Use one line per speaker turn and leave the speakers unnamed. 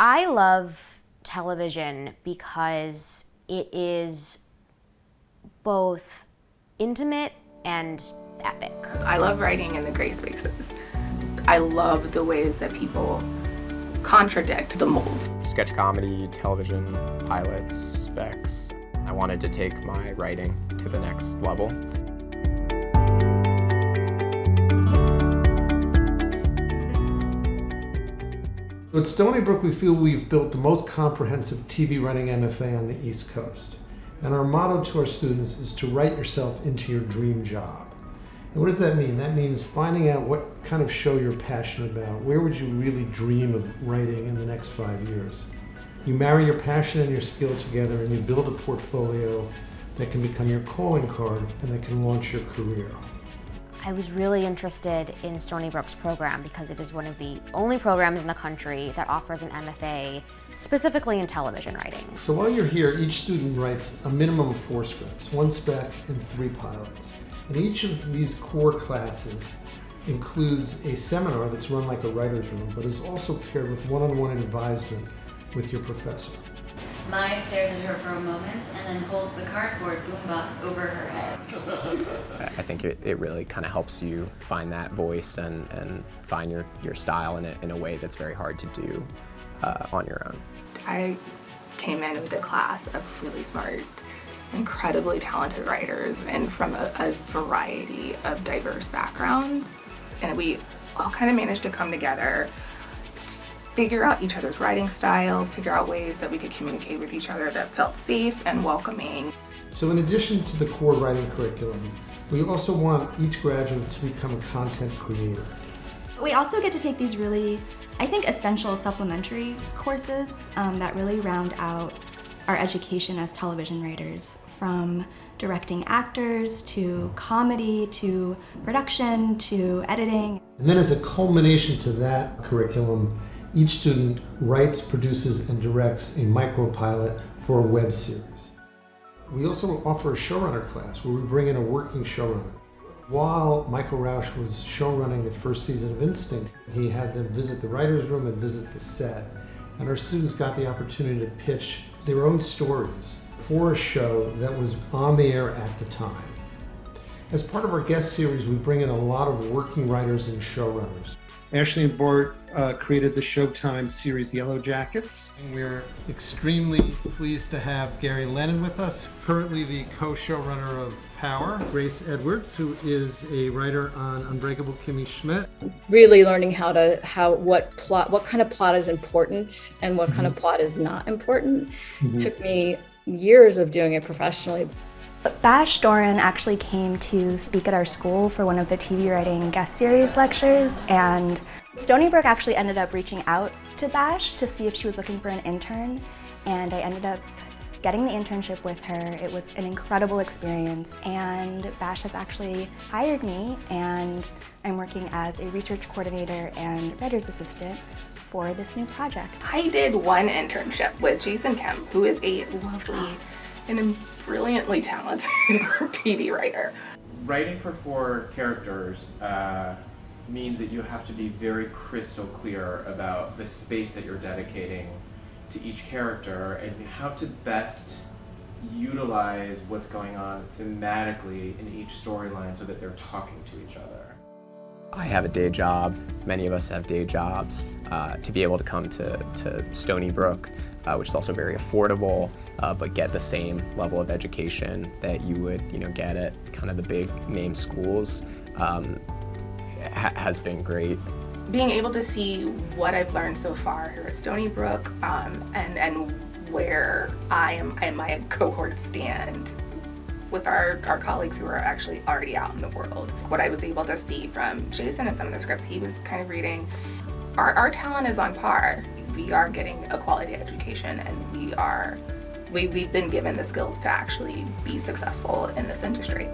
I love television because it is both intimate and epic.
I love writing in the gray spaces. I love the ways that people contradict the molds.
Sketch comedy, television, pilots, specs. I wanted to take my writing to the next level.
At Stony Brook, we feel we've built the most comprehensive TV writing MFA on the East Coast. And our motto to our students is to write yourself into your dream job. And what does that mean? That means finding out what kind of show you're passionate about. Where would you really dream of writing in the next 5 years? You marry your passion and your skill together and you build a portfolio that can become your calling card and that can launch your career.
I was really interested in Stony Brook's program because it is one of the only programs in the country that offers an MFA specifically in television writing.
So while you're here, each student writes a minimum of 4 scripts, 1 spec and 3 pilots. And each of these core classes includes a seminar that's run like a writer's room, but is also paired with one-on-one advisement with your professor.
Mai stares at her for a moment and then holds the cardboard boombox over her head.
I think it really kind of helps you find that voice and find your style in a way that's very hard to do on your own.
I came in with a class of really smart, incredibly talented writers and from a variety of diverse backgrounds. And we all kind of managed to come together, figure out each other's writing styles, figure out ways that we could communicate with each other that felt safe and welcoming.
So in addition to the core writing curriculum, we also want each graduate to become a content creator.
We also get to take these really, I think, essential supplementary courses that really round out our education as television writers, from directing actors to comedy to production to editing.
And then as a culmination to that curriculum, each student writes, produces, and directs a micro-pilot for a web series. We also offer a showrunner class where we bring in a working showrunner. While Michael Rausch was showrunning the first season of Instinct, he had them visit the writer's room and visit the set. And our students got the opportunity to pitch their own stories for a show that was on the air at the time. As part of our guest series, we bring in a lot of working writers and showrunners. Ashley and Bart created the Showtime series Yellow Jackets. And we're extremely pleased to have Gary Lennon with us, currently the co-showrunner of Power, Grace Edwards, who is a writer on Unbreakable Kimmy Schmidt.
Really learning what kind of plot is important and what kind of plot is not important. Took me years of doing it professionally.
Bash Doran actually came to speak at our school for one of the TV writing guest series lectures, and Stony Brook actually ended up reaching out to Bash to see if she was looking for an intern, and I ended up getting the internship with her. It was an incredible experience, and Bash has actually hired me, and I'm working as a research coordinator and writer's assistant for this new project.
I did one internship with Jason Kemp, who is a lovely and a brilliantly talented TV writer.
Writing for 4 characters means that you have to be very crystal clear about the space that you're dedicating to each character and how to best utilize what's going on thematically in each storyline so that they're talking to each other.
I have a day job, many of us have day jobs. To be able to come to Stony Brook, which is also very affordable, but get the same level of education that you would get at kind of the big name schools, has been great.
Being able to see what I've learned so far here at Stony Brook and where I and my cohort stand with our colleagues who are actually already out in the world. What I was able to see from Jason and some of the scripts he was kind of reading, our talent is on par. We are getting a quality education and we've been given the skills to actually be successful in this industry.